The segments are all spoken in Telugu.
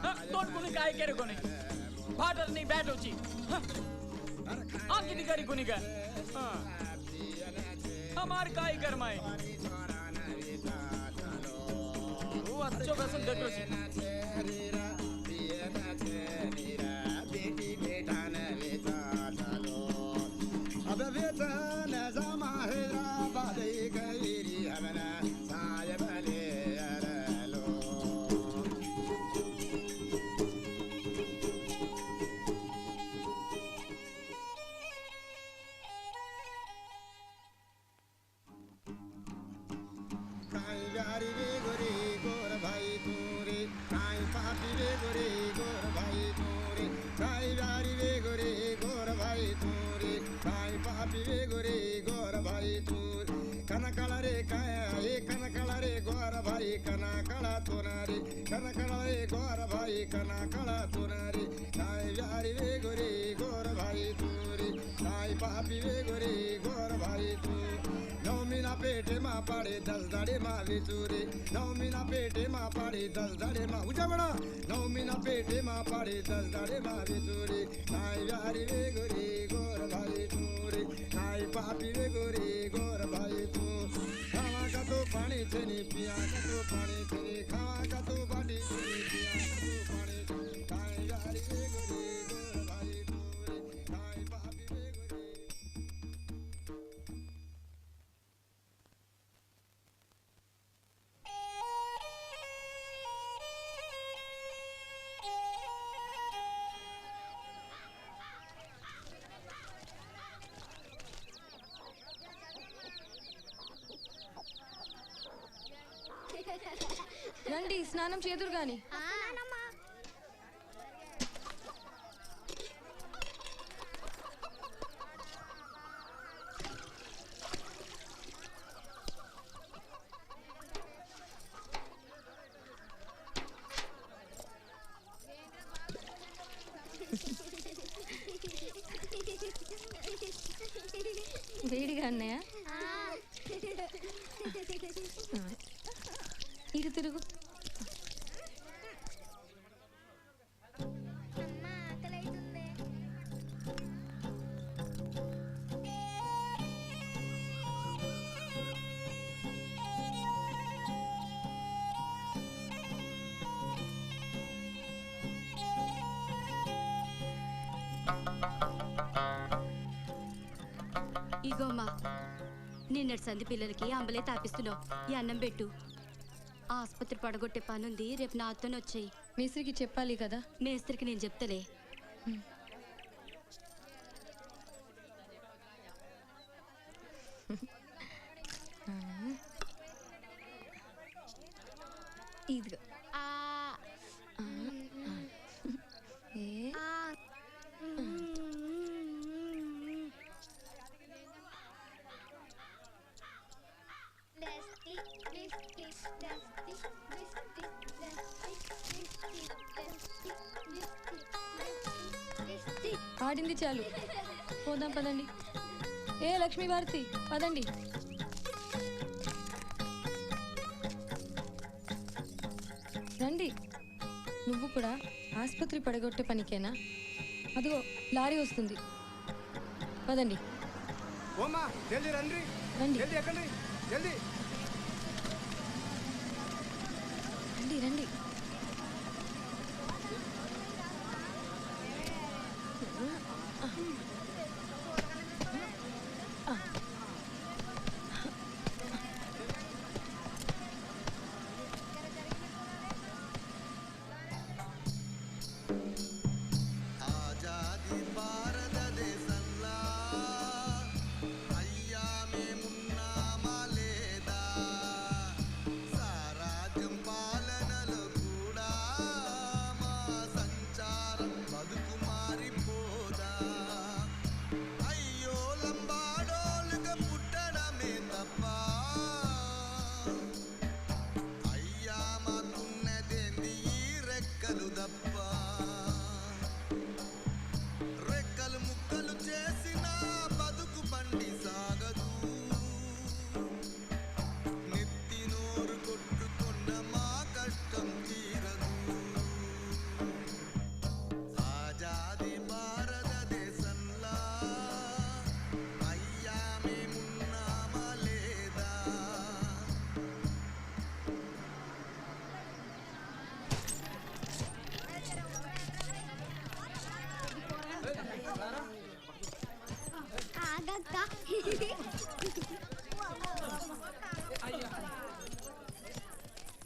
तोड़ कुनी काय केरे कोनी भाटर नहीं बैठ होची आंकी दिकारी कुनी का हमार काय करमाए वो अच्छो वैसन देखो सी अब वेतन जमाहिरा बादे गईरी हमना सायब ले अरलो काई गारी वे गोरी गोर भाई तूरे काई पापी वे गोरी गोर भाई तूरे काई गारी वे गोरी गोर भाई तूरे काई पापी वे गोरी गोर भाई तूरे कनकला रे काया कनकला रे गोर भाई कनकला तोनारे कनकला रे गोर भाई कनकला तोनारे काई गारी वे गोरी गोर भाई तूरे काई पापी वे गोरी गोर भाई तूरे नौमीना पेटे मा पाड़े 10 दाड़े मा विचूरे नौमीना पेटे मा पाड़े 10 दाड़े मा ऊंचा बड़ा नौमीना पेटे मा पाड़े 10 दाड़े मा विचूरे नाई यारी वे गोरी गोर भाई तूरे नाई पापी वे गोरी गोर भाई तू खावा का तो पानी छनी पिया का तो पानी छनी खावा का तो बाटी छनी पिया का तो पानी छनी नाई यारी वे गोरी गोर भाई तूरे नाई पापी वे गोरी రండి స్నానం చేదురు గాని వేడిగా అన్నయ్య ఇటు తిరుగు ఇగోమ్మా నిన్నటి సంధి పిల్లలకి అంబలే తాపిస్తున్నావు ఈ అన్నం పెట్టు ఆసుపత్రి పడగొట్టే పనుంది రేపు నాతోనే వచ్చాయి మేస్త్రికి చెప్పాలి కదా మేస్త్రికి నేను చెప్తలే ఇదిగో ఆడింది చాలు పోదాం పదండి ఏ లక్ష్మీ భారతి పదండి రండి నువ్వు కూడా ఆసుపత్రి పడగొట్టే పనికేనా అదిగో లారీ వస్తుంది పదండి ఓమా జల్దీ రండి రండి జల్దీ ఎక్కండి జల్దీ రండి రండి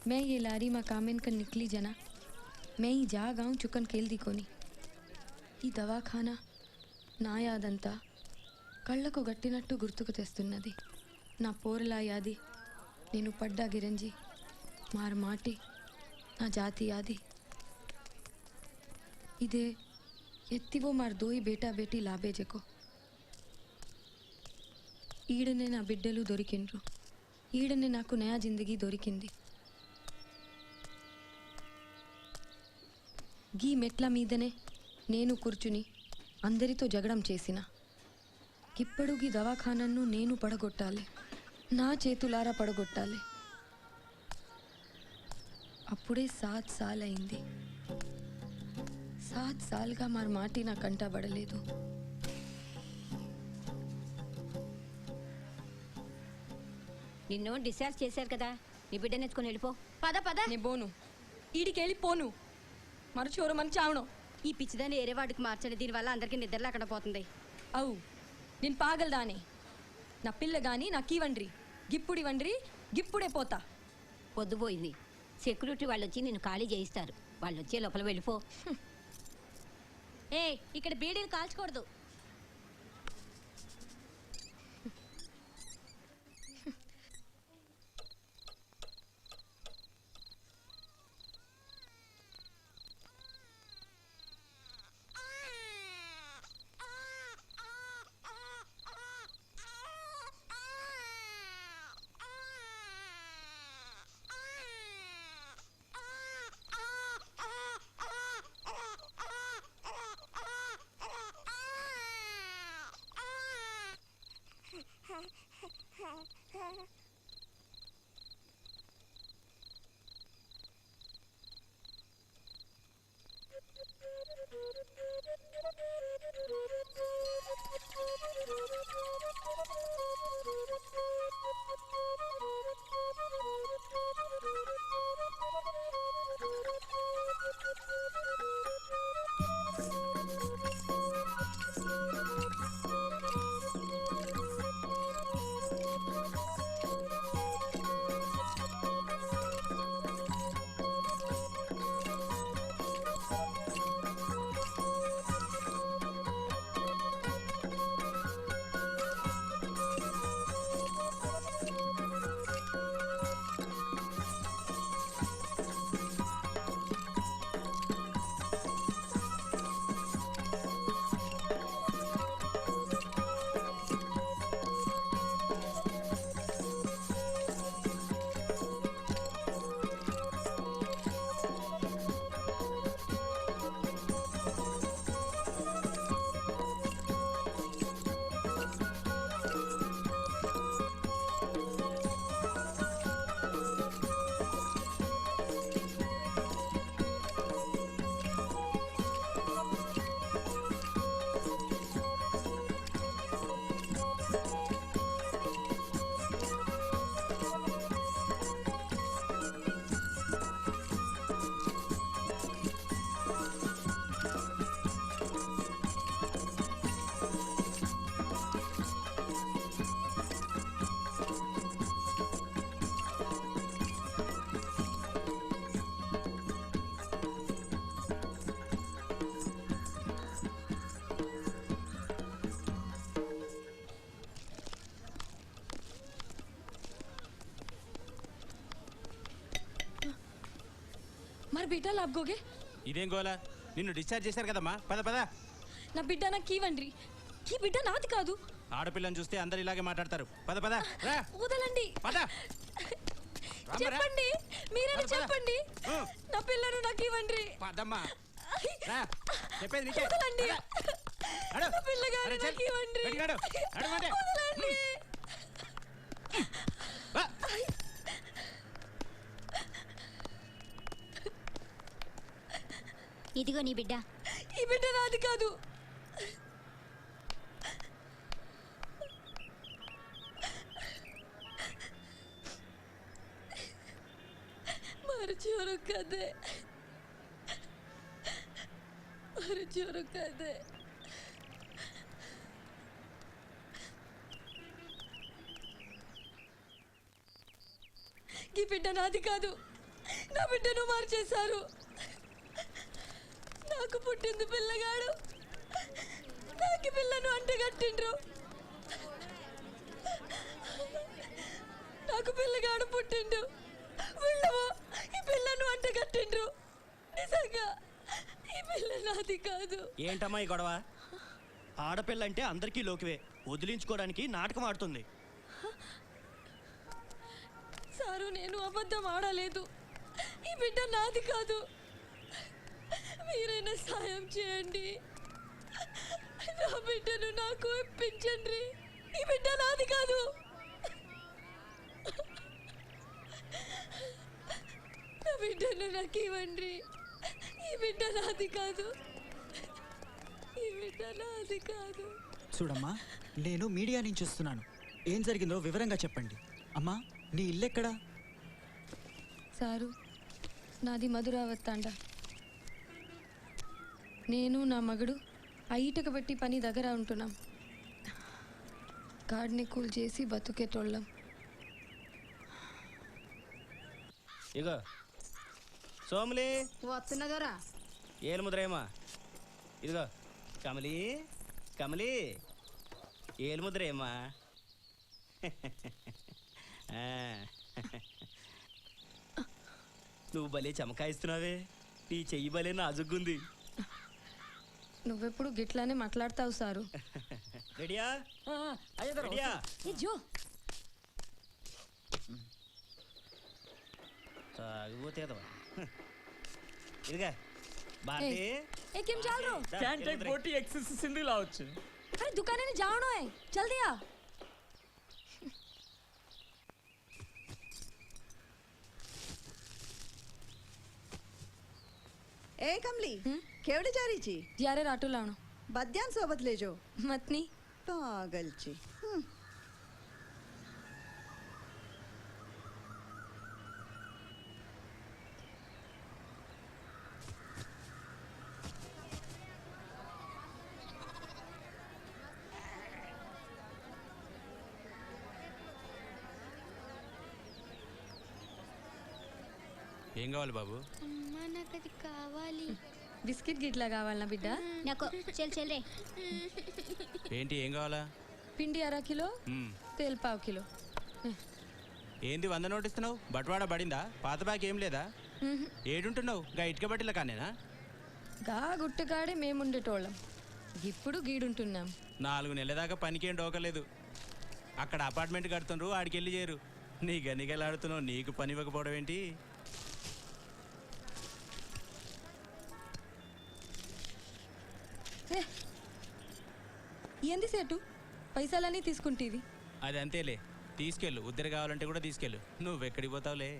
मैं ये लारी माँ कामेन कर निकली जना मैं ही जा गाँव चुकन केल्दी कोनी ఈ దవాఖానా నా యాదంతా కళ్ళకు గట్టినట్టు గుర్తుకు తెస్తున్నది. నా పోరలా యాది, నేను పడ్డా గిరంజి మార్ మాటి నా జాతి యాది. ఇదే ఎత్తివో మార్ దోయి బేటా బేటీ లాభేజెకో. ఈడనే నా బిడ్డలు దొరికిండ్రు, ఈడనే నాకు నయా జిందగీ దొరికింది. గీ మెట్ల మీదనే నేను కూర్చుని అందరితో జగడం చేసిన. ఇప్పుడు గీ దవాఖానను నేను పడగొట్టాలి, నా చేతులారా పడగొట్టాలి. అప్పుడే 7 సాల్ అయింది. 7 సాల్గా మార్ మాటి నా కంటబడలేదు. నిన్ను డిశ్చార్జ్ చేశారు కదా, నీ బిడ్డను ఎత్తుకొని వెళ్ళిపో. పద పద. నే బోను, ఈడికి వెళ్ళిపోను, మరచోరు మన చావను. ఈ పిచ్చిదాన్ని ఏరే వాడికి మార్చండి, దీనివల్ల అందరికీ నిద్ర లేకుండా పోతుంది. అవు నేను పాగలదానే. నా పిల్ల గాని నాకివ్వండ్రి, గిప్పుడివ్వండ్రి, గిప్పుడే పోతా. పొద్దుపోయింది, సెక్యూరిటీ వాళ్ళు వచ్చి నిన్ను ఖాళీ చేయిస్తారు. వాళ్ళు వచ్చే లోపల వెళ్ళిపో. ఏ ఇక్కడ బీడీలు కాల్చకూడదు. మరి బిడ్డ లాభగోగే. ఇదేం గోలా, నిన్ను డిశ్చార్జ్ చేశారు కదమ్మా, పద పద. నా బిడ్డ నాకు ఇవ్వండి, ఈ బిడ్డ నాది కాదు. ఆడపిల్లని చూస్తే అందరు ఇలాగే మాట్లాడతారు. పద పద రా. వదలండి, పద. చెప్పండి, మీరే చెప్పండి. నా పిల్లను నాకు ఇవ్వండి. పదమ్మా రా, చెప్పేది నీకే. వదలండి, నడు. నా పిల్లగారు అరే, నాకు ఇవ్వండి. బయటికి నడు. నడవండి. వదలండి. ఇదిగో నీ బిడ్డ. ఈ బిడ్డ నాది కాదు. మరచోరు కదే, మరచోరు కదే. ఈ బిడ్డ నాది కాదు. నా బిడ్డను మార్చేశారు. నాకు పుట్టింది పిల్లగాడు, నాకు పిల్లను అంటగట్టిండ్రు. నాకు పిల్లగాడు పుట్టిండు, వీళ్ళవో ఈ పిల్లను అంటగట్టిండ్రు. నిజంగా ఈ పిల్ల నాది కాదు. ఏంటమ్మా ఈ గొడవ? ఆడపిల్లంటే అందరికీ లోకివే, వదిలించుకోవడానికి నాటకం ఆడుతుంది. సారు, నేను అబద్ధం ఆడలేదు. ఈ బిడ్డ నాది కాదు. మీరైనా సాయం చేయండి. నా బిడ్డను నాకు ఇప్పించండి. ఈ బిడ్డ నాది కాదు. నా బిడ్డను నాకు ఇవ్వండి. ఈ బిడ్డ నాది కాదు. ఈ బిడ్డ నాది కాదు. చూడమ్మా, నేను మీడియా నుంచి వస్తున్నాను. ఏం జరిగిందో వివరంగా చెప్పండి. అమ్మా, నీ ఇల్లెక్కడా? సారు, నాది మధురావత్తాండ. నేను నా మగడు ఐటక పెట్టి పని దగ్గర ఉంటున్నాం. కాడ్ని కూల్ చేసి బతుకేటోళ్ళం. ఇగో సోములి, వస్తున్నదోరా. ఏలు ముద్రేమా. ఇదిగో కమలి, కమలి, ఏలు ముద్రేమా. నువ్వు భలే చమకాయిస్తున్నావే. నీ చెయ్యి భలే నాజుగ్గుంది. నువ్వెప్పుడు గిట్లానే మాట్లాడతావు సారు. రెడీయా? రెడీయా? తాగిపోతే ఇదిగా भारती ए केम चल रो? कैन टेक 40 एक्सेस सिंधी लाओ छे। अरे दुकाने ने जावनो है, जल्दी आ. ए कमली केवड़े जा रही छी? જ્યારે રાટુ લાવણો. બદ્યાન સોબત લેજો. મતની પાગલ छी. ఏం కావాలి బాబు? అమ్మా నాకు అది కావాలి. బిస్కెట్ గిట్లా కావాలనా బిడ్డ? నాకు చెల్ రే. ఏంటి ఏం కావాలా? పిండి అర కిలో, తేల్ పావు కిలో. ఏంది 100 నోట్ ఇస్తున్నావు? బట్వాడా పడిందా? పాత బ్యాగ్ ఏం లేదా? ఏడుంటున్నావు? గా ఇటుక బట్టిల కానేనా? గా గుట్టకాడే మేముండేటోళ్ళం, ఇప్పుడు గీడుంటున్నాం. 4 నెలల దాకా పనికేం డోకలేదు. అక్కడ అపార్ట్మెంట్ కడుతుండ్రు, ఆడికి వెళ్ళి చేరు. నీ గనిగలాడుతున్నావు, నీకు పని ఇవ్వకపోవడం ఏంటి? ఏంది సేటు, పైసలన్నీ తీసుకుంటేవి? అది అంతేలే, తీసుకెళ్ళు. ఉద్దరు కావాలంటే కూడా తీసుకెళ్ళు. నువ్వెక్కడికి పోతావులే.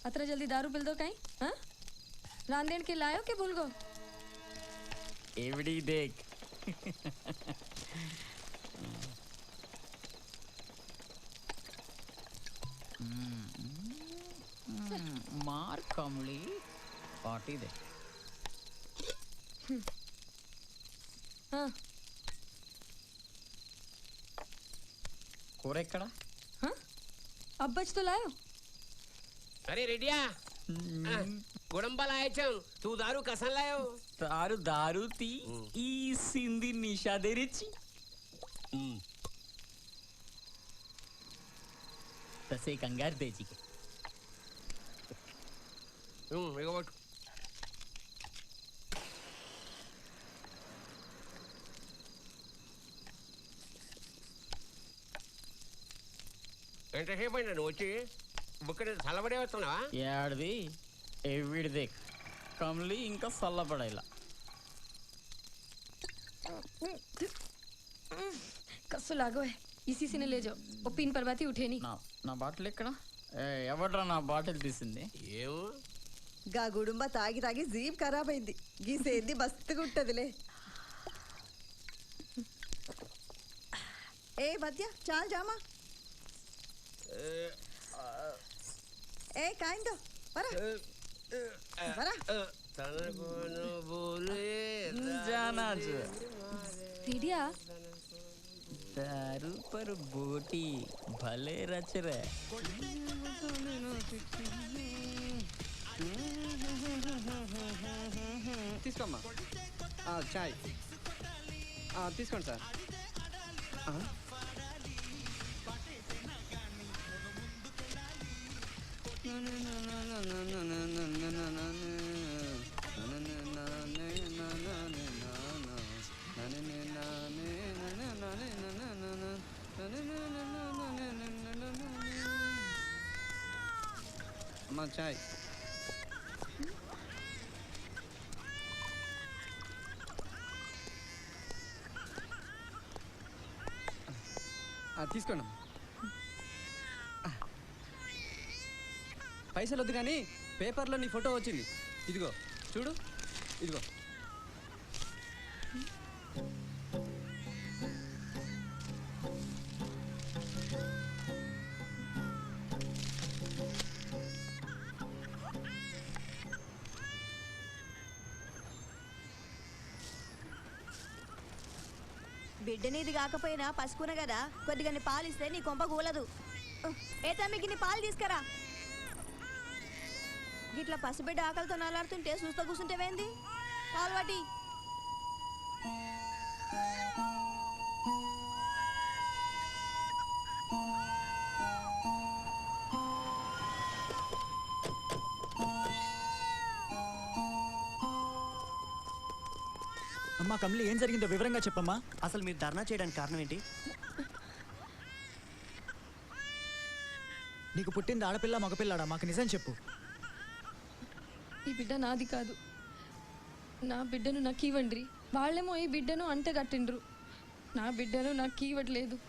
अतरा जल्दी दारू पिल दो कहीं? हाँ, रांदेन के लायो के भूल गो? एवडी देख। मार कमली पार्टी दे. हाँ कोरे कड़ा? हाँ, अब बच तो लायो. अरे रेडिया गुड़म्बा लाए चल. तू दारू कसन लायो? दारू दारू ती ई सिंधी निशा दे रिची. तसे कंगार देजी के. इगो बट. ఎంతసేపు అయినా నువ్వు వచ్చి బుక్కడ చల్లబడే వస్తున్నావా? ఏడది ఎవిడి దేక్ కమలి ఇంకా చల్లబడేలా. कस्सो लागो है, इसी से ने ले जाओ. वो पिन पर बाती उठे नहीं. నా బాటిల్ ఎక్కడ? ఎవడ్రా నా బాటిల్ తీసింది? ఏమో గా గుడుంబ తాగి తాగి జీప్ ఖరాబ్ అయింది. గీసేంది మస్తుగా ఉంటదిలే. ఏ మధ్య చాలు జామా. ఏ కాయిందో వరా వరా. रेडिया दारू पर बोटी भले रच रहे తీసుకోమ్మా చాయ్ తీసుకోండి సార్. అమ్మా చాయ్. తీసుకోండి. పైసలు వద్దు కానీ పేపర్లో నీ ఫోటో వచ్చింది. ఇదిగో చూడు, ఇదిగో. బిడ్డనిది కాకపోయినా పసుకున కదా, కొద్దిగా పాలిస్తే నీ కొంప కూలదు. ఏ తమ్మికి నీ పాలు తీసుకురా. గిట్లా పసిబిడ్డ ఆకలితో నలాడుతుంటే చూస్తా కూర్చుంటేవేంది? పాలు వాటి. అమ్మా కమలి, ఏం జరిగిందో వివరంగా చెప్పమ్మా. అసలు మీరు ధర్నా చేయడానికి కారణం ఏంటి? నీకు పుట్టింది ఆడపిల్ల మగపిల్లాడా? మాకు నిజం చెప్పు. ఈ బిడ్డ నాది కాదు. నా బిడ్డను నాకు ఇవ్వండి. వాళ్ళేమో ఈ బిడ్డను అంటగట్టిండ్రు. నా బిడ్డను నాకు ఇవ్వట్లేదు.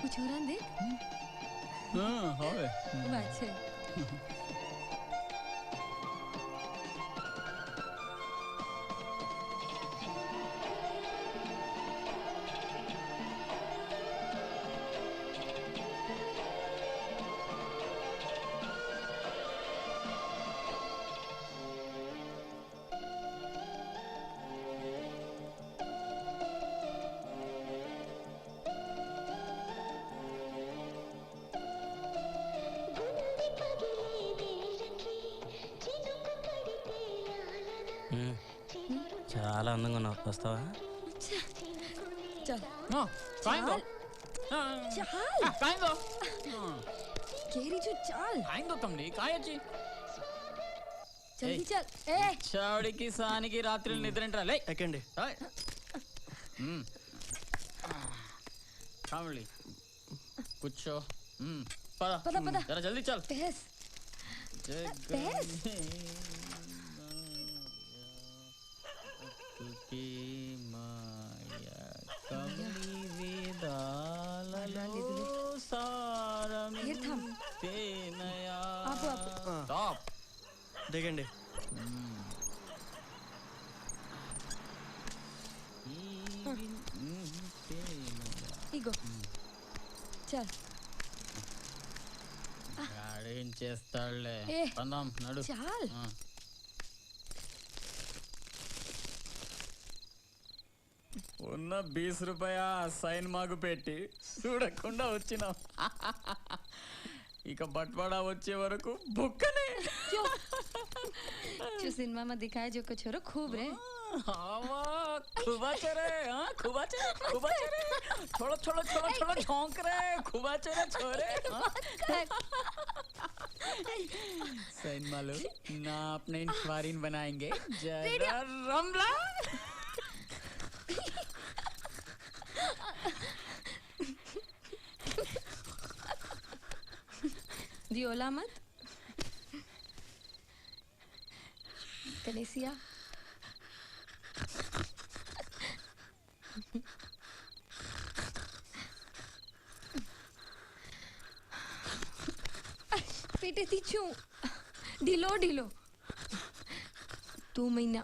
कुछ हो रहा है देख। बात है। చాలా అందంగా ఉన్నావు. వస్తావా? చౌడికి సానికి రాత్రులు నిద్రంటారా? ఎక్కండి. కామలి కూర్చో. జరా జల్దీ చల్. దిగండి. ఇగో చల్. ఏం చేస్తాడులే. పందాం నడు. చాల్. ఉన్న 20 రూపాయ సైన్ మాకు పెట్టి చూడకుండా వచ్చినాం. ఇక బట్వాడా వచ్చే వరకు బుక్కనే. जो सिनेमा में दिखाया जो कुछ छोरो खूब रे खुबाचे रे, हाँ खुबाचे रे, छोड़ो छोड़ो छोड़ो छोड़ो झोंक रे, खुबाचे रे छोरे. सिनेमा लो ना अपने इंक्वायरीन बनाएंगे जरा रमला. दियोला मत कलेसिया. पेटे तीछू ढीलो ढीलो 2 महीना.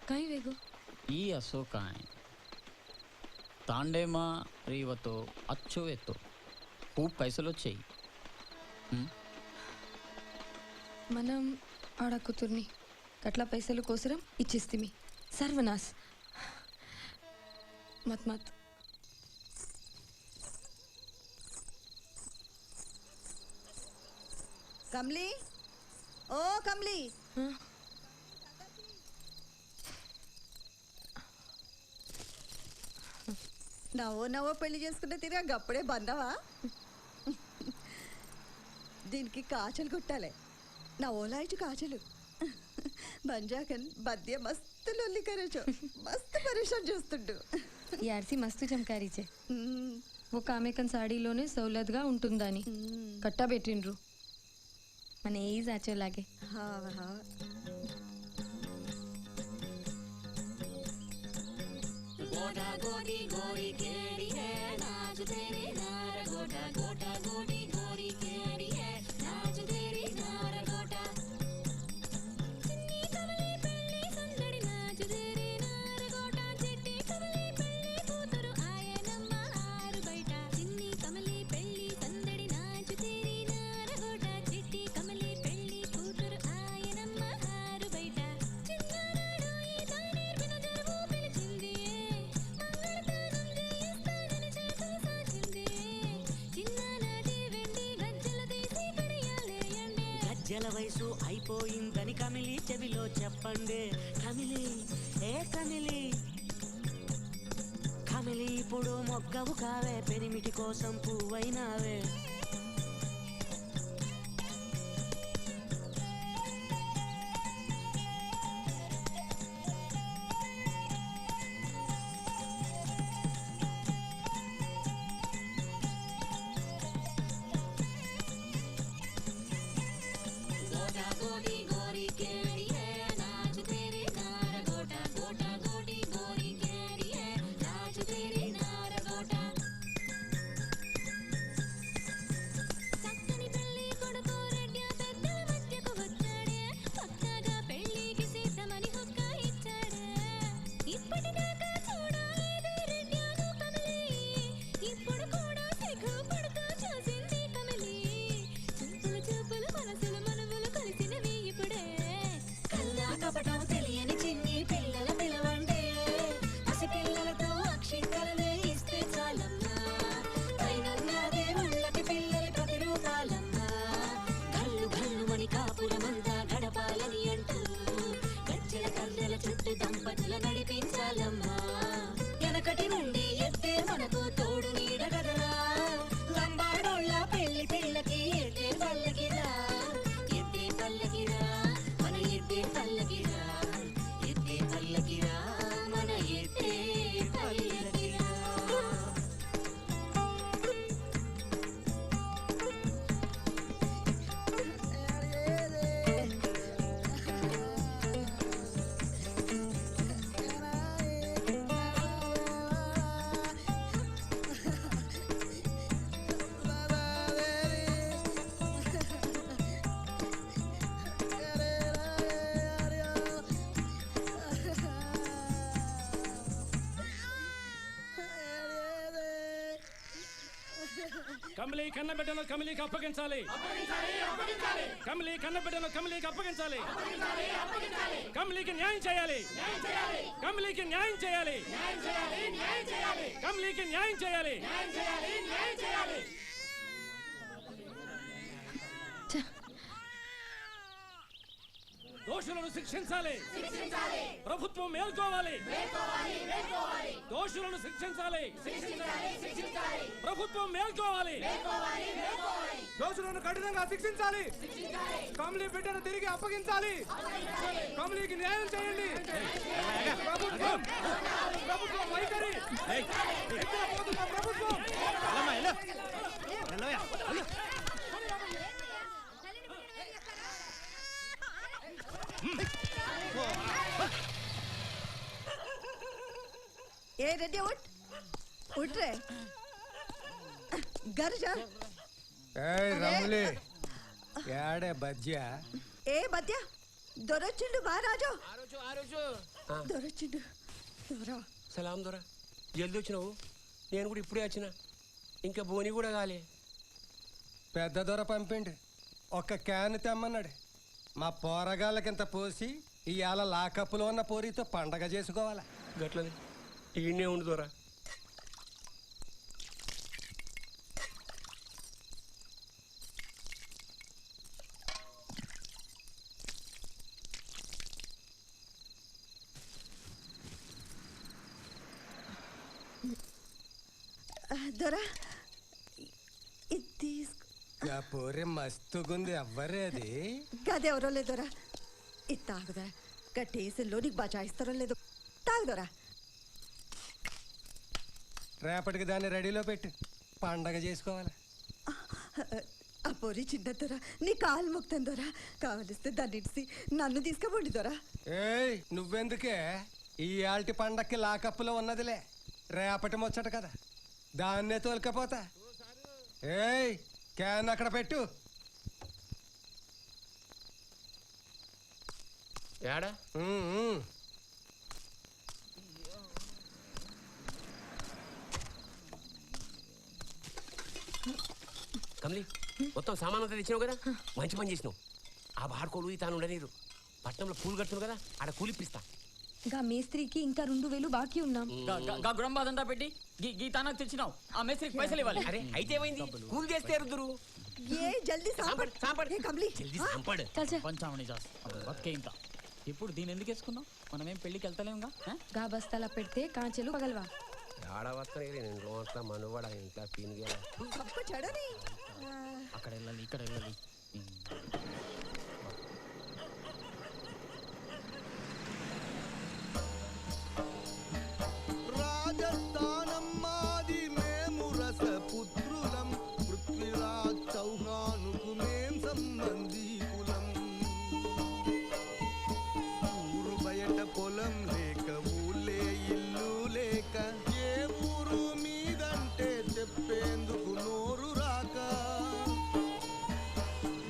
कहीं वेगो ఈ అశోకాయ్ తాండేమా రీవతో అచ్చోవేతో खूब పైసలు వచ్చాయి. మనం ఆడ కూతుర్ని కట్ల పైసలు కోసరం ఇచ్చేస్తిమి. సర్వనాశ్ మత్ మత్. కమ్లీ, ఓ కమ్లీ, నవ్వో పెళ్లి చేసుకుంటే తిరిగా గప్పుడే బందవా? దీనికి కాచలు కుట్టాలి. నవ్వోలాయిచు కాచలు బంజాకన్ బద్య మస్తు లొల్లి కరచో, మస్తు పరేషాన్ చేస్తుండు. ఈ ఆర్సి మస్తు చమకారీచే. ఓ కామేకన్ సాడీలోనే సౌలత్గా ఉంటుందని కట్టా పెట్టిండ్రు. మన ఏ జాచోలాగే. गोटा गोटी गोरी केड़ी है नाच तेरी नार गोटा गोटा गोटी गोरी केड़ी है नाच तेरी नार गोटा चिन्नी कमली पेल्ली संदड़ी नाच तेरी नार गोटा चिट्टी कमली पेल्ली कूतरू आये नम्म आरू बैठ चिन्नी कमली पेल्ली संदड़ी नाच तेरी नार गोटा चिट्टी कमली पेल्ली कूतरू आये नम्म आरू बैठ चिन्नाराडो ఈ దానేర్ బిన జరువు పిలిచింది గజ్జల వయసు అయిపోయిందని కమిలి చెవిలో చెప్పండి. కమిలి ఏ కమిలి, కమిలి ఇప్పుడు మొగ్గవు కావే, పెనిమిటి కోసం పువ్వైనావే. गोटा गोटी गोरी केड़ी है नाच तेरी नार गोटा गोटा गोटी गोरी केड़ी है नाच तेरी नार गोटा కమలి కన్నబిడ్డను కమలికి అప్పగించాలి. కమలి కన్నబిడ్డను కమలికి అప్పగించాలి. కమలికి న్యాయం చేయాలి. కమలికి న్యాయం చేయాలి. కమలికి న్యాయం చేయాలి. దోషులను శిక్షించాలి. ప్రభుత్వం మేల్కోవాలి. దోషులను శిక్షించాలి. ప్రభుత్వం మేల్కోవాలి. దోషులను కఠినంగా శిక్షించాలి. కమలి బిడ్డను తిరిగి అప్పగించాలి. కమలికి న్యాయం చేయండి. ప్రభుత్వం వైఖరి ప్రభుత్వం ఏ రెడ్డి ఉట్ రే घर जा రమలి యాడే బజ్జా ఏ బద్య దొరొచ్చిండు మహారాజు దొరొచ్చిండు దొరా సలాం దొర జల్దీ వచ్చినావు. నేను కూడా ఇప్పుడే వచ్చిన. ఇంకా బోని కూడా కాలే. పెద్ద దొర పంపిండి. ఒక క్యాన్ తెమ్మన్నాడు. మా పోరగాళ్ళకింత పోసి ఇవాళ లాకప్పులో ఉన్న పోరితో పండగ చేసుకోవాలా. గట్లనే ఈయనే ఉండు దొర. దొరా పోరే మస్తుగుంది. ఎవ్వరే అది గదెవరో లేదొరా. ఇది తాగుదా గట్టేసల్లో నీకు బచాయిస్తారో లేదో తాగుదోరా. రేపటికి దాన్ని రెడీలో పెట్టి పండగ చేసుకోవాలి. ఆ పొరి చిన్న దొరా నీ కాలు మొక్తాను దొరా. కావలిస్తే దాన్ని ఇడిసి నన్ను తీసుకుపోండి దొరా. ఏయ్ నువ్వెందుకే ఈ ఆల్టి పండక్కి లాకప్పులో ఉన్నదిలే. రేపటి ముచ్చట కదా, దాన్నే తోలుకపోతా. ఏయ్ క్యాన్ అక్కడ పెట్టు. ఏడా కమలి మొత్తం సామాన్ అంతా తెచ్చినావు కదా, మంచి పని చేసినావు. ఆ బాడుకోలు తాను ఉండనీరు. పట్నంలో పూలు కడుతున్నావు కదా, ఆడ కూలిప్పిస్తా. గా మేస్త్రికి ఇంకా 2000 బాకీ ఉన్నాం. గా గుడంబాదంతా పెట్టి గీ తానాకు తెచ్చినావు. ఆ మేస్త్రికి పైసలు ఇవ్వాలి. అరే అయితే ఏమైంది, కూలి చేస్తే ఎరుదురు. ఏ జల్దీ సాంపడ్ ఏ కమలి జల్దీ సాంపడ్. పంచామణి చేస్తా బతికే ఇంకా. ఇప్పుడు దీని ఎందుకు వేసుకున్నావు? మనమేం పెళ్లికి వెళ్తలేముగా. గా బస్తాల పెడితే కాంచెలు పగలవా. ఆడవస్తానే ఇంట్లో అంతా మనువాడ ఇంకా పీనుగా అక్కడ వెళ్ళాలి ఇక్కడ వెళ్ళాలి. రాజస్థానం మాది మేము రసపుత్రులం. పృథ్వీరాజ్ చౌహానుకు మేం సంబంధీకులం. ఊరు బయట పొలం లేక ఊళ్ళే ఇల్లు లేక ఏ ఊరు మీదంటే చెప్పేందుకు నోరు రాక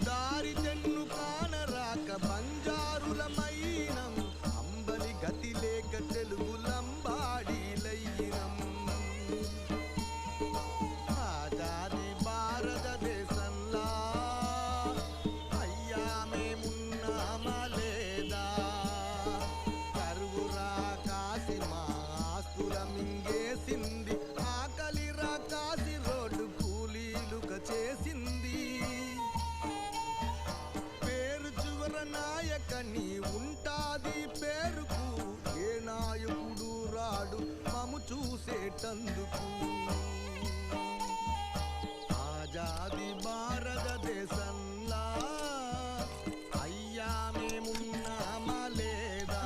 దారి తెన్ను కానరాక బంజారులమైనం. అంబలి గతి లేక తెలుగులంబాడీలయ్యినం. ఆజాది భారతదేశంలా అయ్యా మేమున్నామా లేదా? కరువురా కాసి మా ఆస్తుల మింగేసింది. ఆకలిరా కాసి రోడ్డు కూలీలుక చేసింది. పేరు చివర నాయకని ఉంటాది పేరుకు. ఏ నాయకుడు రాడు మము చూసేటందుకు. ఆజాది భారతదేశంలా అయ్యా మేమున్నామా లేదా?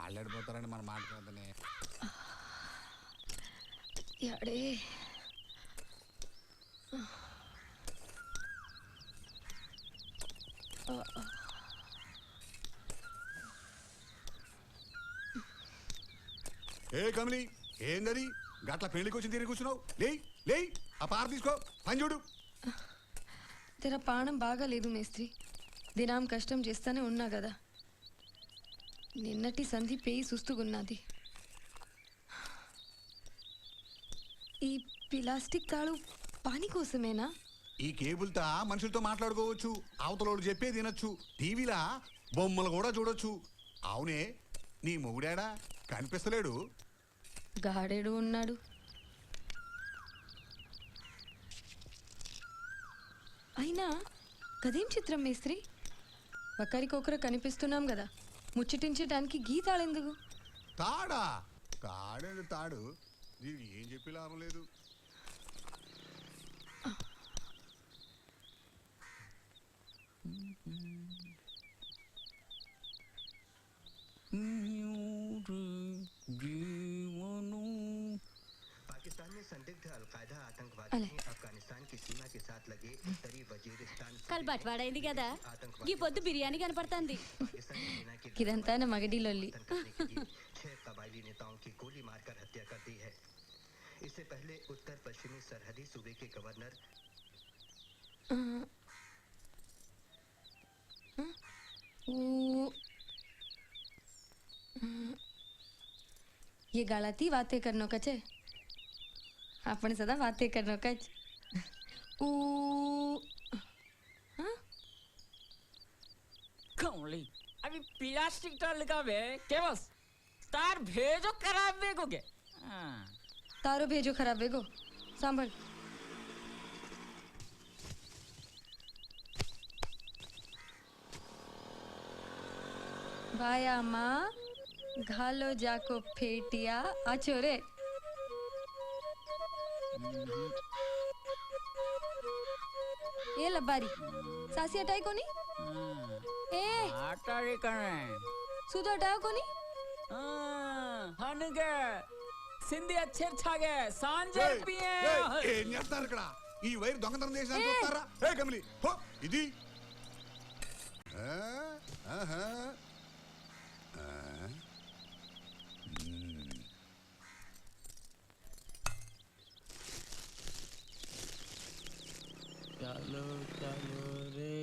ఆళ్ళడిపోతారని మనం మాట్లాడుతానే. యాడే ఏ కమలి ఏందని గట్ల పెళ్లికి వచ్చి తిరిగి కూర్చున్నావు? లే లే ఆ పార తీసుకో, పని చూడు. జర పానం బాగాలేదు మేస్త్రి. దినం కష్టం చేస్తానే ఉన్నా కదా. నిన్నటి సంధి పేయి సుస్తుగున్నది. ఈ ప్లాస్టిక్ తాళు పానీ కోసమేనా? ఈ కేబుల్తో మనుషులతో మాట్లాడుకోవచ్చు, అవతలోడు చెప్పే తినొచ్చు, టీవీలా బొమ్మలు కూడా చూడొచ్చు. అవునే, నీ మొగుడాడా కనిపిస్తలేడు? గాడేడు ఉన్నాడు. అయినా కదేం చిత్రం మేస్త్రి, ఒకరికొకరు కనిపిస్తున్నాం కదా, ముచ్చటించడానికి గీతాళెందుకు? తాడా? తాడేడు తాడు, నీకు ఏం చెప్పి లాభం లేదు. पाकिस्तान में संदिग्ध अलकायदा आतंकवादी ने अफगानिस्तान की सीमा के साथ लगे उत्तरी वजीरिस्तान కల్ బట్వాడైంది కదా, ఈ పొద్దు బిర్యానీ కనపడుతుంది. ఇదంతా నా మగడి లొల్లి. 6 कबायली नेताओं की गोली मारकर हत्या कर दी है. इससे पहले उत्तर पश्चिमी सरहदी सूबे के गवर्नर ये गालाती बातें करनो का छे, आपण सदा बातें करनो का छ. कमली अभी प्लास्टिक टाल का बे के बस तार भेजो खराब बेगोगे. तारो भेजो खराब बेगो. सांभल, भाया माँ घालो जाको फेटिया आचो रे. ये लबारी सासी हटाई कोनी? ए आटारी कने सुधो हटाओ कोनी? हनगे సింధి అచ్చర్చాగే సాంజే పియే. ఏం చేస్తారు ఇక్కడ? ఈ వైర్ దొంగతనం చేసినా చూస్తారా? ఏ కమలి పో, ఇది चलो चलो रे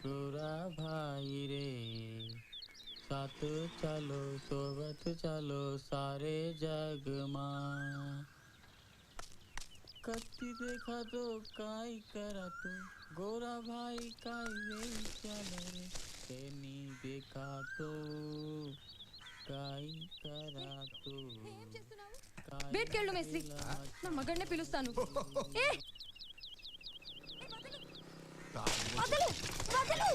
गोरा भाई रे, साथ चलो सोबत चलो सारे जग मां. कत्ती देखा तो काई करा तो गोरा भाई काई वे चलो रे, तेनी देखा तो काई करा तो. బయటకెళ్ళు మేస్త్రి, నా మగడ్నే పిలుస్తాను. ఏ వదలు వదలు.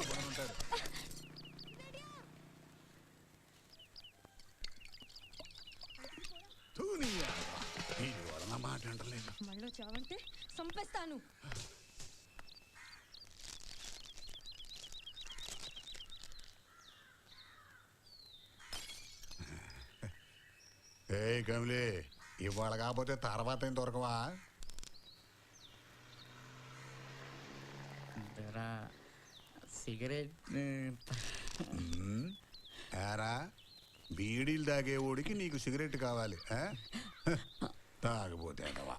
మాట అంటలేదు. మళ్ళీ చావంటే సంపేస్తాను. ఏ కమలి, ఇవాళ కాకపోతే తర్వాత ఏం దొరకవా? సిగరెట్ ఏరా, బీడీలు తాగేవాడికి నీకు సిగరెట్ కావాలి, తాగపోతే అదవా.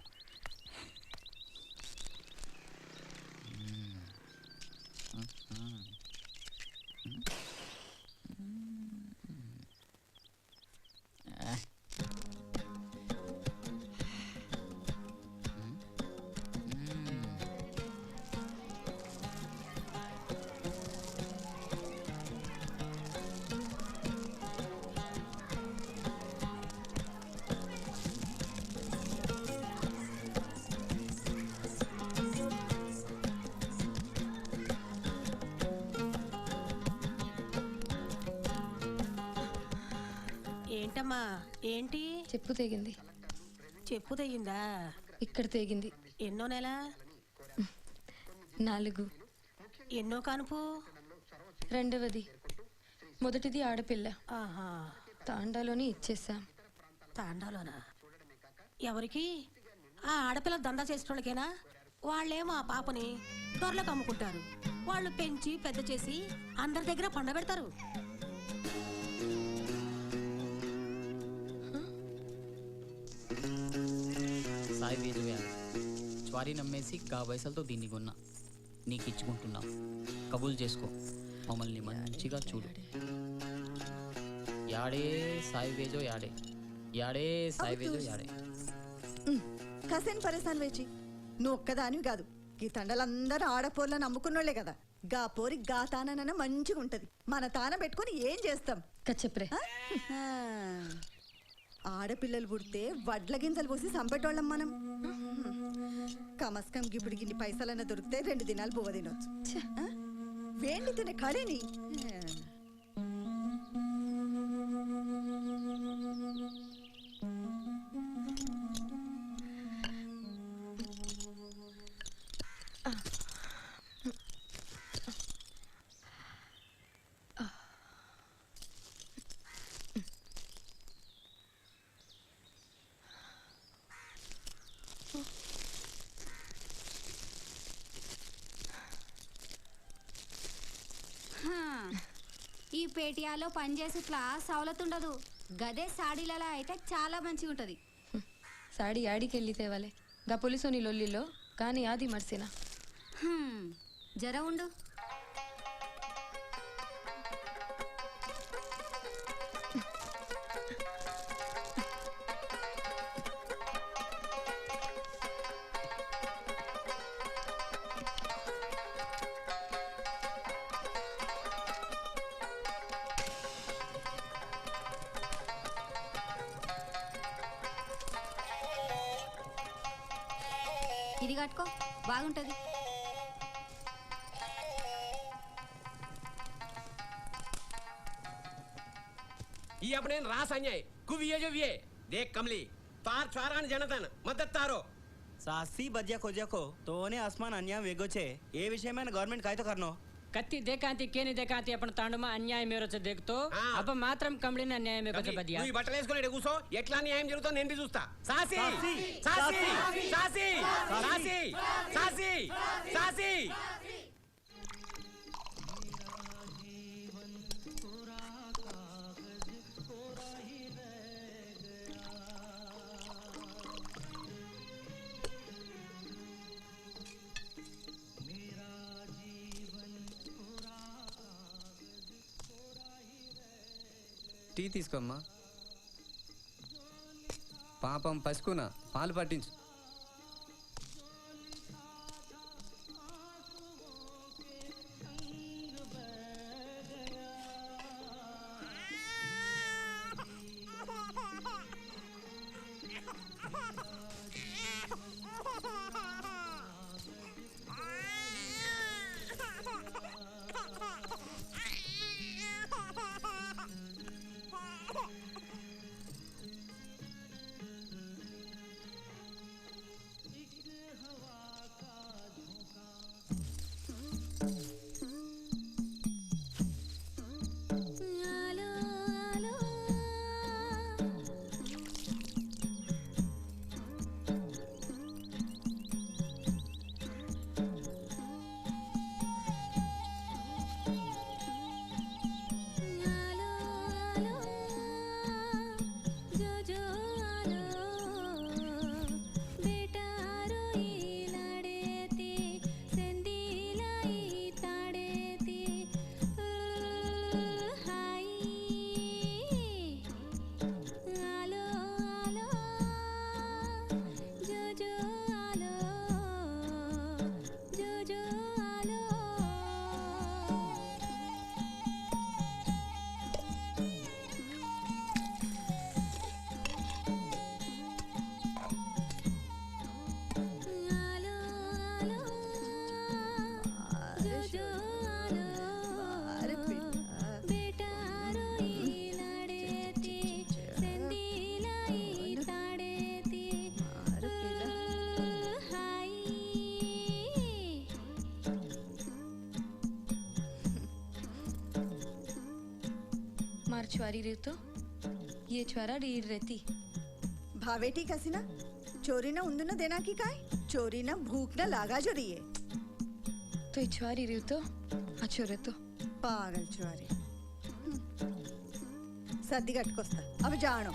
ఏంటమ్మా, ఏంటి? చెప్పు తెగింది. చెప్పు తెగిందా? ఇక్కడ తెగింది. ఎన్నో నెల? 4. ఎన్నో కానుపు? 2వది. మొదటిది ఆడపిల్ల. ఆహా, తాండాలోని ఇచ్చేసాం. తాండాలోనా? ఎవరికి? ఆ ఆడపిల్ల దందా చేసేటోళ్ళకేనా? వాళ్ళేమో ఆ పాపని దొరలకు అమ్ముకుంటారు. వాళ్ళు పెంచి పెద్ద చేసి అందరి దగ్గర పండబెడతారు. సాయి వీరవ్య జ్వారీ నమ్మేసి 50 పైసలతో దీన్ని కొన్నా. నీకు ఇచ్చుకుంటున్నాం. కబూల్ చేసుకో, మమ్మల్ని మంచిగా చూడు. యాడే సాయి వేజో యాడే, యాడే సాయి వేజో యాడే. కసేన్ పరేసాన్ వేచి నువ్వు ఒక్కదానివి కాదు, ఈ తండలందరూ ఆడపోర్లను నమ్ముకున్నోళ్లే కదా. గా పోరి గా తానన మంచిగా ఉంటది. మన తాన పెట్టుకుని ఏం చేస్తాం? కచ్చప్రే ఆడపిల్లలు పుడితే వడ్ల గింజలు పోసి సంపెట్టోళ్ళం మనం. కమస్కం గిప్పుడు గిన్ని పైసలన్న దొరికితే 2 దినాలు బువ్వ తినొచ్చు. వేండి తినే కళని. ఈ పేటియాలో పనిచేసే క్లాస్ సవలత్ ఉండదు. గదే సాడీలలో అయితే చాలా మంచిగా ఉంటది. సాడీ యాడికి వెళ్ళి తేవాలే గా పోలీసోని లొల్లిలో కానీ ఆది మర్సినా. జర ఉండు. ఇది కట్టుకో, బాగుంటది. ये अपने रास अन्याय कुविये जो विये देख कमली तार चारान जनतन मदद तारो सासी बज्या खोज्या को तोने आसमान अन्याय वेगोचे ये विषय में गवर्नमेंट काय तो करनो कत्ती देखांती केनी देखांती अपन तांडमा अन्याय मेरो से देखतो अब मात्रम कंबळीने अन्याय मेरो से बदिया నువ్వు బట్టలేసుకొని ఎడుగుసో ఎట్లా న్యాయం జరుగుతుందో నేను చూస్తా. Saucy saucy saucy saucy saucy saucy tea తీసుకోమ్మా. పాపం పసుకున పాలు పట్టించు. छुआरी रही तो ये छुआरा रीड रहती भावेटी कसिना चोरी ना उंदुना देना की काय चोरी ना भूख ना लागा जो रही है तो ये छुआरी रही तो अच्छो रहे तो पागल छुआरी सर्दी कटकोस्ता अब जानो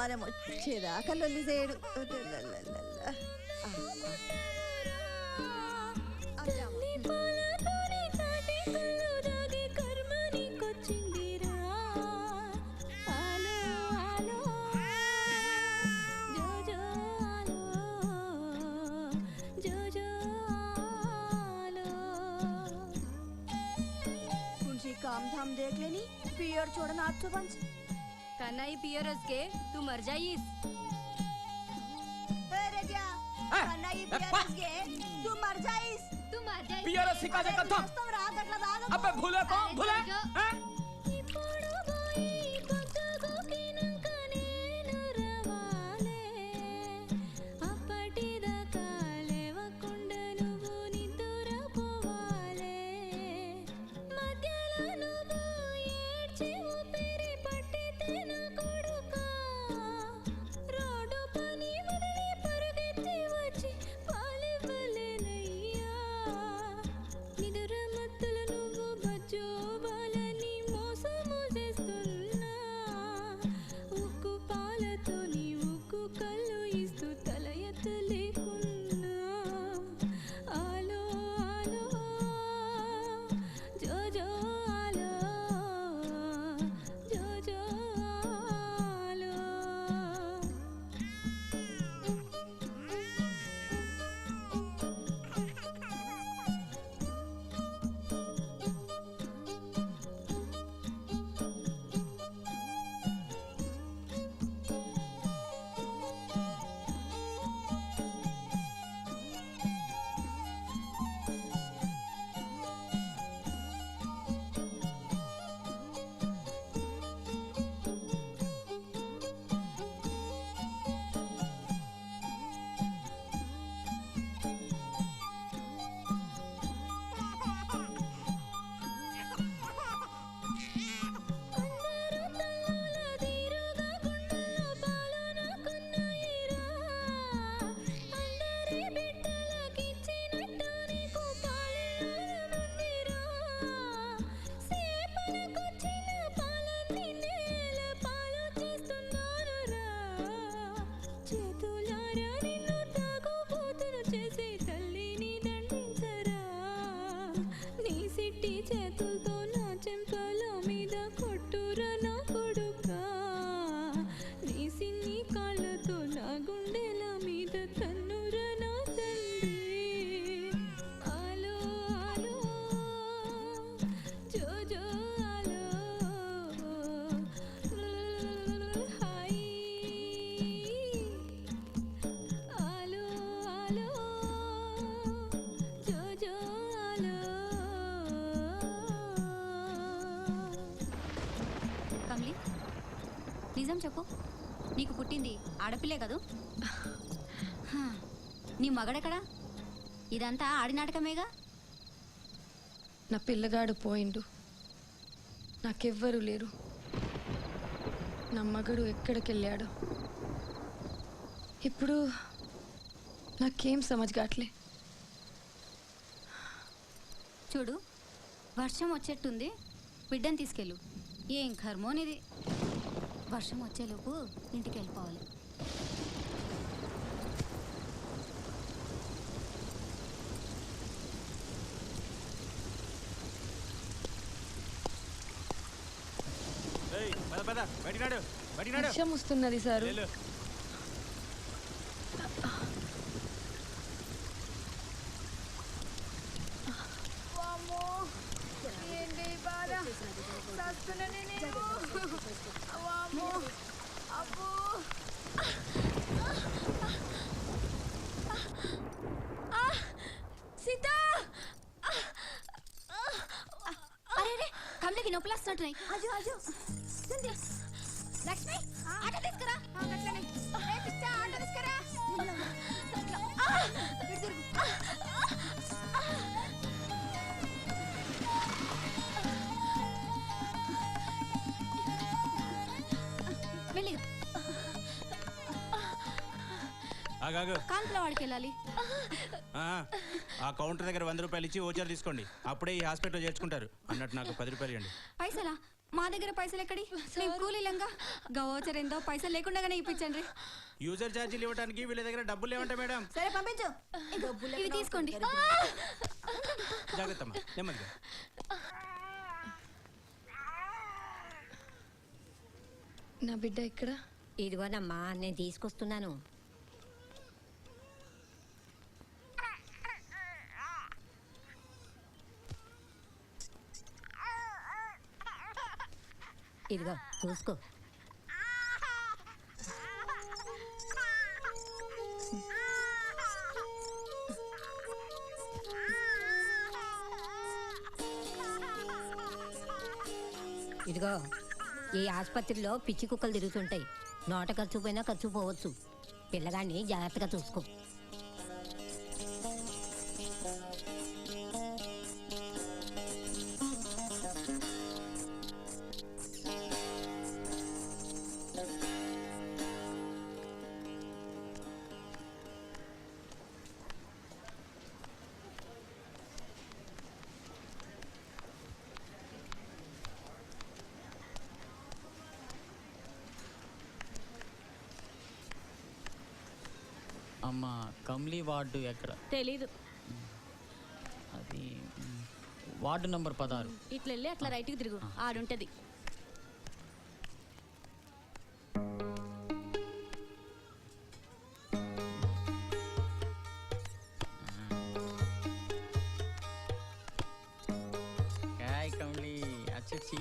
పానం వచ్చేదాకా లొల్లి చేయడు काम धाम देख लेनी पियर छोड़ना आज तो बंच करना ही पियर उसके तू मर जाइस अरे जा करना ही पियर उसके तू मर जाइस पियर सिका दे कथम तो रात अगला दाग अबे भूले कौन भूले हैं నిజం చెప్పు నీకు పుట్టింది ఆడపిల్లే కదూ నీ మగడెక్కడా ఇదంతా ఆడినాటకమేగా నా పిల్లగాడు పోయిండు నాకెవ్వరూ లేరు నా మగడు ఎక్కడికెళ్ళాడు ఇప్పుడు నాకేం సమజ్గాట్లే చూడు వర్షం వచ్చేట్టుంది బిడ్డను తీసుకెళ్ళు ఏం కర్మోనిది వర్షం వచ్చేలోపు ఇంటికి వెళ్ళిపోవాలి వర్షం వస్తున్నది సారు सीता अरे अरे कमलेकी नొప్పులు వస్తున్నాయి आजो आजो जल्दी లక్ష్మి ఆటో తీసుకురా గట్లనే ఏ పిచ్చ ఆటో తీసుకురా మెల్లిగా ఆగాగు కాంతలో వాడికి వెళ్ళాలి ఆ కౌంటర్ దగ్గర 100 రూపాయలు ఇచ్చి ఓచర్ తీసుకోండి అప్పుడే ఈ హాస్పిటల్ చేర్చుకుంటారు అన్నట్టు నాకు 10 రూపాయలు ఇవ్వండి పైసలా మా దగ్గర పైసలు ఎక్కడి మేము కూలీలంగా గవోచర్ ఏందో పైసలు లేకుండానే ఇప్పించండి. యూజర్ ఛార్జీలు ఇవ్వడానికి వీళ్ళ దగ్గర డబ్బులు లేవంట మేడం. సరే పంపించు. ఇవి తీసుకోండి. జాగ్రత్త నెమ్మదిగా. నా బిడ్డ ఎక్కడ? ఇదిగోనమ్మా నేను తీసుకొస్తున్నాను. ఇదిగో చూసుకో. ఇదిగో ఈ ఆసుపత్రిలో పిచ్చి కుక్కలు తిరుగుతుంటాయి. నోట ఖర్చు పోయినా ఖర్చు పోవచ్చు. పిల్లగాన్ని జాగ్రత్తగా చూసుకో. అమ్మ కమ్లీ వార్డు ఎక్కడ? తెలీదు. అది వార్డు నంబర్ 16. ఇట్లా వెళ్ళి అట్లా రైట్కి తిరుగు, ఆడుంటది. काय कमली अच्छी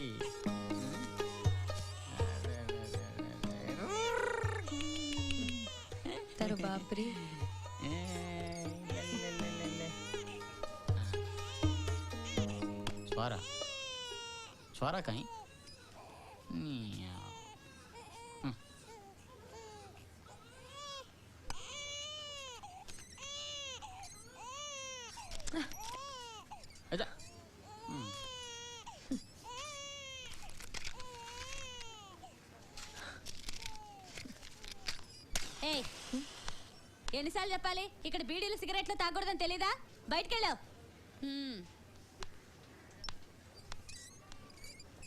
तारो बाप रे. स्वारा स्वारा कहीं अच्छा ఎన్నిసార్లు చెప్పాలి ఇక్కడ బీడీలు సిగరెట్లు తాగకూడదని తెలీదా? బయటకెళ్ళావు.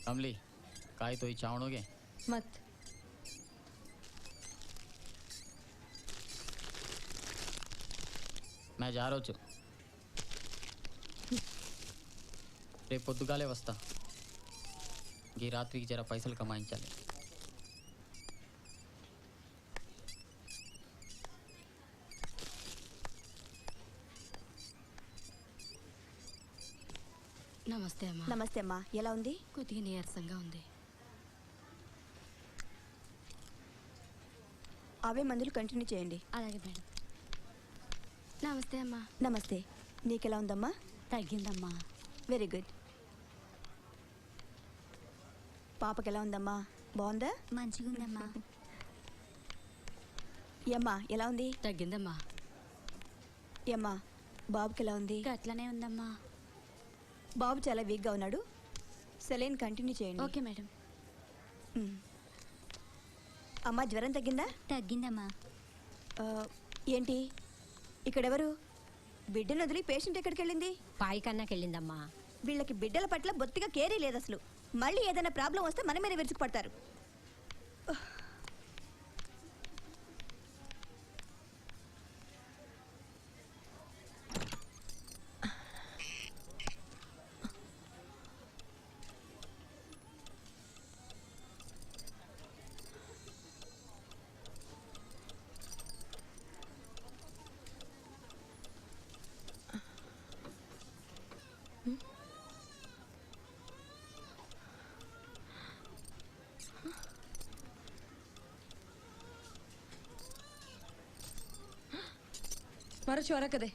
कमली काय तो ही चावणोगे मत. मैं जा रहा हूँ. రేపు పొద్దుగాలే వస్తా. ఈ రాత్రికి జర పైసలు కమాయించాలి. నమస్తే అమ్మా. నమస్తే అమ్మా, ఎలా ఉంది? కొద్దిగా నీరసంగా ఉంది. అవే మందులు కంటిన్యూ చేయండి. అలాగే మేడం. నమస్తే అమ్మా. నమస్తే. నీకెలా ఉందమ్మా? తగ్గిందమ్మా. Very good. పాపకి ఎలా ఉందమ్మా? బాగుందా? మంచిగా ఉందమ్మా. ఏమ్మా ఎలా ఉంది? తగ్గిందమ్మా. ఏమ్మా బాబుకి ఎలా ఉంది? అట్లానే ఉందమ్మా. బాబు చాలా వీక్గా ఉన్నాడు. సెలైన్ కంటిన్యూ చేయండి. Okay madam. అమ్మా జ్వరం తగ్గిందా? తగ్గిందమ్మా. ఏంటి ఇక్కడెవరు? బిడ్డను వదిలి పేషెంట్ ఎక్కడికి వెళ్ళింది? పాయి కన్నాకి వెళ్ళిందమ్మా. వీళ్ళకి బిడ్డల పట్ల బొత్తిగా కేరీ లేదు అసలు. మళ్ళీ ఏదైనా ప్రాబ్లం వస్తే మన మీద విరుచుకుపడతారు. మరో చోర కదే.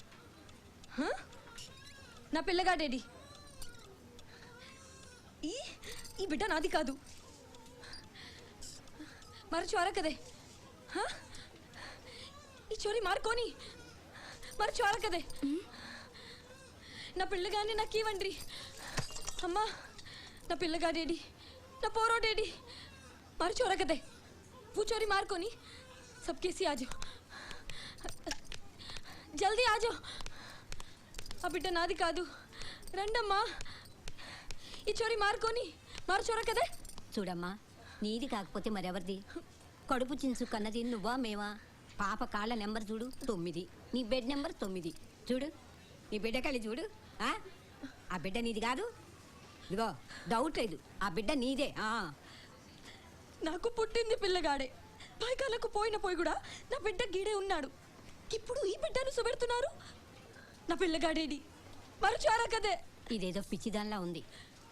నా పిల్లగాడేడి? ఈ బిడ్డ నాది కాదు. మరో చోర కదే. ఈ చోరీ మార్కోని మరో చోర కదే. నా పిల్లగాని నాకు ఇవ్వండి అమ్మా. నా పిల్లగాడేడి? నా పోరోడేడి? మరో చోర కదే. वो चोरी मार को नहीं सब कैसी आ जाओ, जल्दी आ जाओ. ఆ బిడ్డ నాది కాదు. రండమ్మా. ఈ చోరీ మార్కోని మార్చోరా కదే చూడమ్మా, నీది కాకపోతే మరెవరిది? కడుపు చించు కన్నది నువ్వా మేమా? పాప కాళ్ళ నెంబర్ చూడు 9, నీ బెడ్ నెంబర్ 9. చూడు నీ బిడ్డ కలి చూడు. ఆ బిడ్డ నీది కాదు. ఇదిగో డౌట్ లేదు, ఆ బిడ్డ నీదే. నాకు పుట్టింది పిల్లగాడే. పైకాలకు పోయిన పోయి కూడా నా బిడ్డ గీడే ఉన్నాడు. ఇప్పుడు ఈ బిడ్డను సుబెడుతున్నారు. నా పిల్లగాడేడి మరచారా కదే. ఇదేదో పిచ్చిదానిలా ఉంది.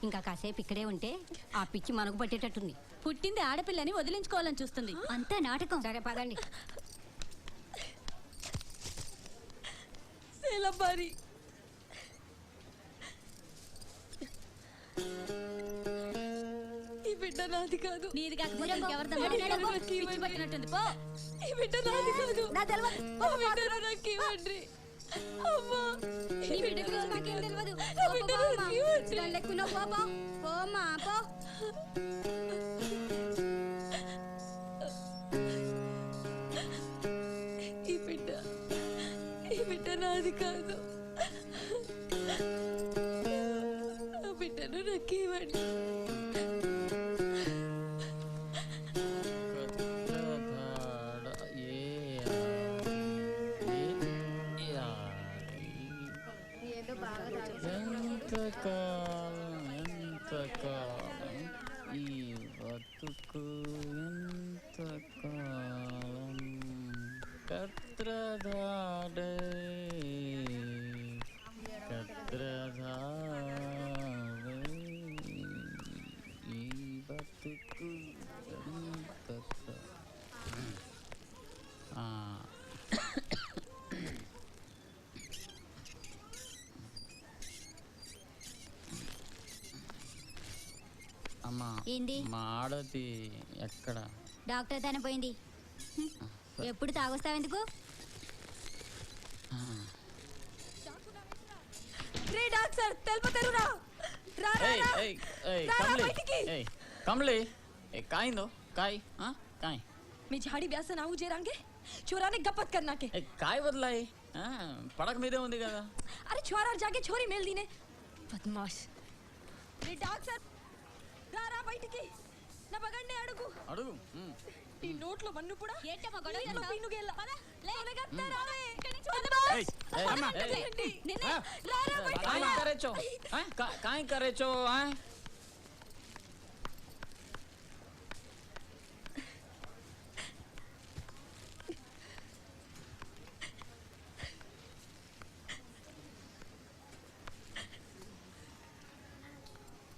ఇంకా కాసేపు ఇక్కడే ఉంటే ఆ పిచ్చి మనకు పట్టేటట్టుంది. పుట్టింది ఆడపిల్లని వదిలించుకోవాలని చూస్తుంది. అంతా నాటకం. సరే పదండి. సేలబారి ఈ బిడ్డ నాది కాదు. నీది కాకపోతే పట్టినట్టుంది. పో. ఈ బిడ్డ నాది కాదు. నా తెలియదు. ఆ బిడ్డను నాకు ఇవ్వండి. అమ్మా, నీ బిడ్డ గురించి నాకేం తెలియదు. నా బిడ్డను నాకు ఇవ్వండి. లెక్కున పో పోమ్మా పో. ఈ బిడ్డ నాది కాదు. ఆ బిడ్డను నాకు ఇవ్వండి. ఎంతకాలం ఈ బతుకు, ఎంతకాలం కత్రధాడే కత్రధాడే ఈ బతుకు అమ్మా, ఏంది? మా ఆడది ఎక్కడ? డాక్టర్ తన పోయింది. ఎప్పుడు తాగొస్తావెందుకు? రే డాక్టర్ తెలుపుతారురా. कमले काय दो काय काय मी झाड़ी ब्यास ना हो जेरांगे छोरा ने गपत करना के काय बदलाय पडक మీదే ఉంది కదా. अरे छोरा जाके छोरी मेल दी ने बदमाश. रे డాక్టర్ రారా బయటికి. నా బగండి అడుగు అడుగు. ఈ నోట్లో మన్ను కూడా ఏంటమ్మ గొడవ నీలో చేస్తావ్? పిన్నుగెల్ల పద, లే. తొలగత్తరావే. ఏయ్, అమ్మ. నిన్నే రారా బయటికి. काय करे छो काय करे छो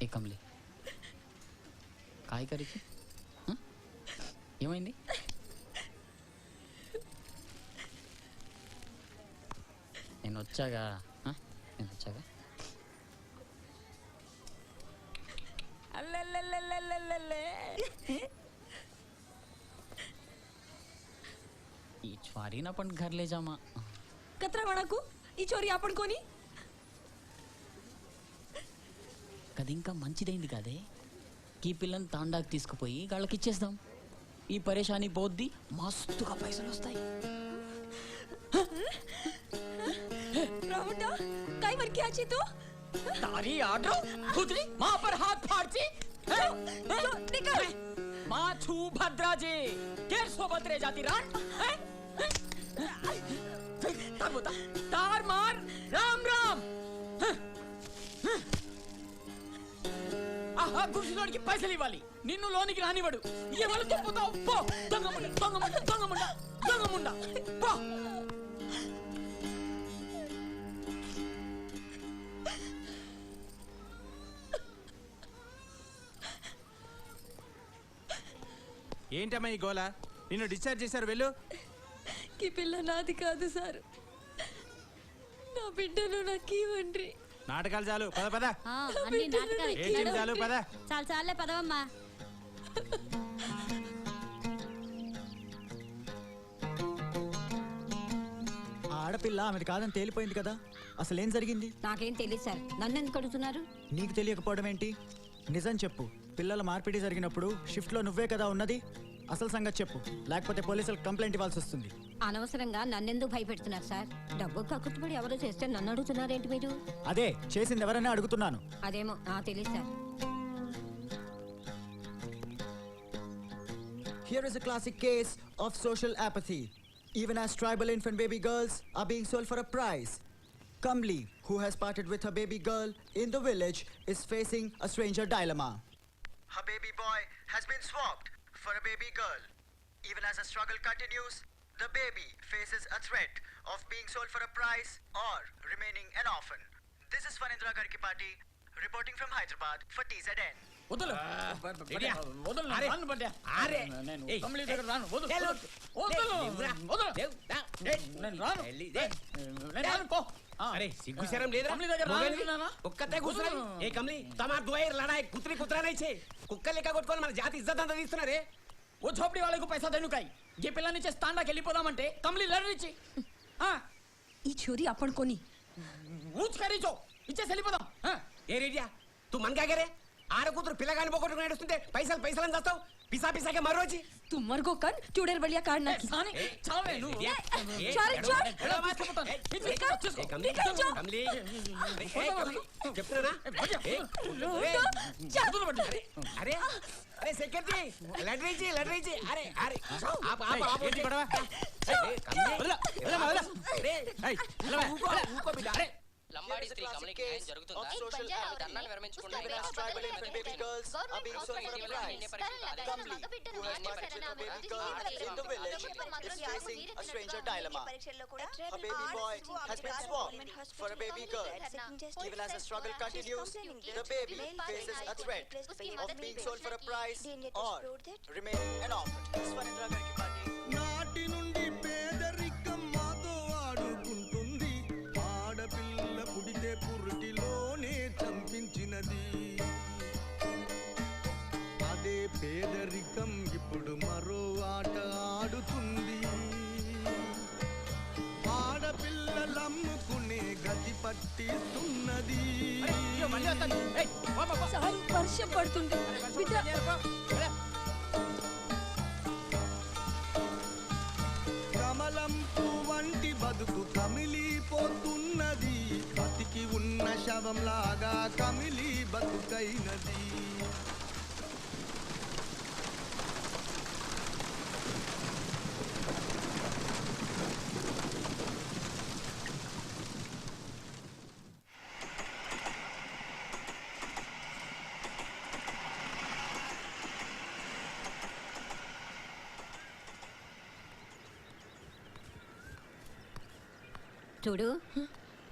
ఏ కమలి काय करे ఏమైంది? నేను వచ్చాగా ఈ చ్వారీన पण घर ले जा मा. कतरा वणाकू ఈ చోరీ आपण कोणी అది ఇంకా మంచిదైంది కాదే. ఈ పిల్లని తాండాకి తీసుకుపోయి వాళ్ళకి ఇచ్చేద్దాం. ఈ పరేషాని పోద్ది, మస్తుగా పైసలు వస్తాయి. रावटा काय मर क्या छी तू? तारी आडरो खुदरी मां पर हाथ फाड़ती निकल मां छू भद्रा जी केर सोबत रे जाती रान तार बोता तार मार राम राम ఆహా గుర్సులోనికి పైసలు ఇవ్వాలి. నిన్ను లోనికి రానివ్వడు. ఎవరు చెప్పుతావు పో. దొంగముండ దొంగముండ దొంగముండ దొంగముండ పో. ఏంటమ్మా ఈ గోల? నిన్ను డిశ్చార్జ్ చేశారు, వెళ్ళు. ఈ పిల్ల నాది కాదు సార్. నా బిడ్డను నాకు ఇవ్వండి. నాటకాలు చాలు, పద పద. అన్ని నాటకాలు ఏడ్చింది చాలు, పద. చాలు చాలే పదవమ్మా. ఆడపిల్ల ఆమెది కాదని తేలిపోయింది కదా. అసలేం జరిగింది? నాకేం తెలియదు సార్. నన్ను ఎందుకు అడుగుతున్నారు? నీకు తెలియకపోవడం ఏంటి? నిజం చెప్పు. పిల్లల మార్పిడి జరిగినప్పుడు షిఫ్ట్లో నువ్వే కదా ఉన్నది. అసలు సంగతి చెప్పు, లేకపోతే పోలీసులకు కంప్లైంట్ ఇవ్వాల్సి వస్తుంది. అనవసరంగా నన్నెందుకు భయపెడుతున్నారు సార్? డబ్బు కక్కుతుపడి ఎవరో చేస్తే నన్ను అడుగుతున్నారేంటి మీరు? అదే చేసింది ఎవరైనా అడుగుతున్నాను. అదేమో తెలియదు sir. Here is a classic case of social apathy. Even as tribal infant baby girls are being sold for a price. Kamli, who has parted with her baby girl in the village, is facing a stranger dilemma. Her baby boy has been swapped for a baby girl. Even as the struggle continues, the baby faces a threat of being sold for a price or remaining an orphan. This is Fanindra Garkipati reporting from Hyderabad for TZN. వదలు రెడీయా? వదలు అరే. రాను బడ్డా అరే. నేను ఏయ్. కమలి దగ్గర రాను వదలు లేవు. వదలు లేవురా. వదలు లేవు. దా. నేను రాను వెళ్ళి. నేను రాను పో अरे सिग्गु शरम लेदरा కమలి దగ్గర మొగలి రాను ఒక్కతే కూర్చుని ఏ కమలి తమార్ దువైర్ లడాయి కుత్రా नहीं छे కుక్క లెక్క కొట్టుకొని మన జాతి ఇజ్జత్ అంతా తీస్తున్నారే ఓ झोपड़ी वाले को पैसा देनु काई ये పిల్లని చేసి తాండాకి వెళ్ళిపోదామంటే కమలి లడరిచి ఈ చోరీ అప్పటి కొని ఊచ్ కరీచో ఇచ్చేసి వెళ్ళిపోదాం ఏ రేడియా తు मन क्या करे ఆడ కూతురు పిల్లగాని పోగొట్టుకుని నడుస్తుంటే పైసలు అని చేస్తావు పిసా పిసాకే మరోచి तू मर गो कर चुड़ैल बलिया काटना की सानी चावे नु छोड़ छोड़ कमली చెప్తున్నా అరే అరే సెక్రటరీ లడరీచి అరే అరే ఆప్ ఆప్ ఆప్ ఊకో బిడ్డ అరే లంబాడి స్త్రీ కమలికి న్యాయం జరుగుతుందా ధర్నాలు విరమించుకుంటే Her baby boy has been swapped for a baby girl. Even as the struggle continues, the baby faces a threat of being sold for a price or remaining an orphan. This one Indira Garkipati. నాటి నుండి పేదరికం మాతో ఆడుకుంటుంది ఆడపిల్ల పుడితే పురిటిలోనే చంపించినది అదే పేదరికం ఇప్పుడు మరో ఆట ఆడుతుంది ఆడపిల్లలమ్ముకునే గతి పట్టిస్తున్నది వర్షం పడుతుంది బిడ్డ కమలం వంటి బతుకు కమిలిపోతున్నది బతికి ఉన్న శవంలాగా కమిలి బతుకైనది చూడు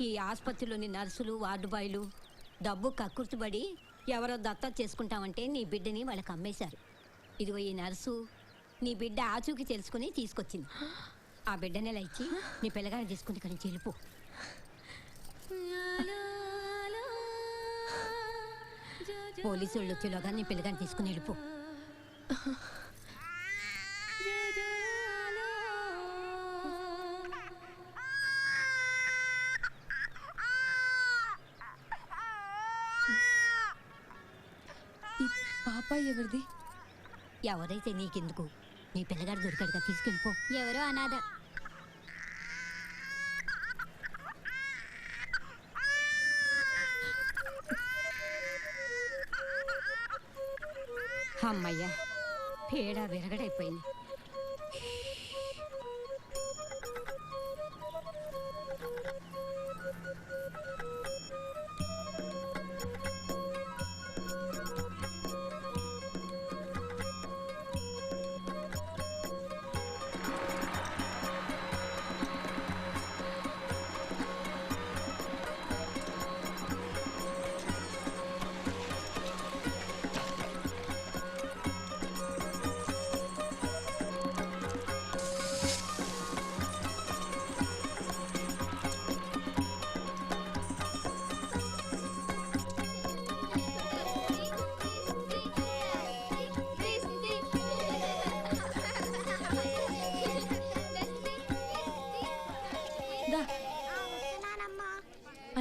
ఈ ఆసుపత్రిలోని నర్సులు వార్డు బాయ్లు డబ్బు కక్కుర్తిపడి ఎవరో దత్తా చేసుకుంటామంటే నీ బిడ్డని వాళ్ళకి అమ్మేశారు. ఇదిగో ఈ నర్సు నీ బిడ్డ ఆచూకి తెలుసుకుని తీసుకొచ్చింది. ఆ బిడ్డని ఇలా ఇచ్చి నీ పిల్లగాని తీసుకుని ఇక్కడి నుంచి వెళ్ళిపో. పోలీసు వాళ్ళు వచ్చేలోగా నీ పిల్లగాని తీసుకుని వెళ్ళిపో. పాప ఎవరిది? ఎవరైతే నీకెందుకు, నీ పిల్లగాడు దొరికాడుగా తీసుకెళ్ళిపో. ఎవరో అనాథ. అమ్మయ్యా పేడ విరగడైపోయింది.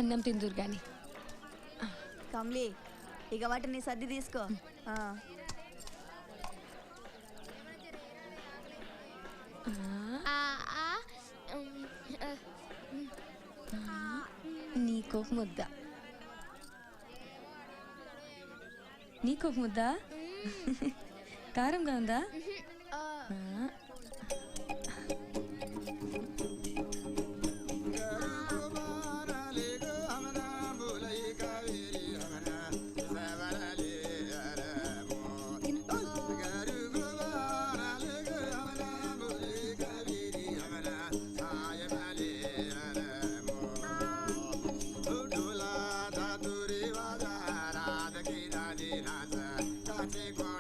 అన్నం తిందురు గాని. కమ్లీ ఇక వాటిని సర్ది తీసుకో. నీకొక ముద్ద, నీకొక ముద్ద. కారంగా ఉందా? Antigua.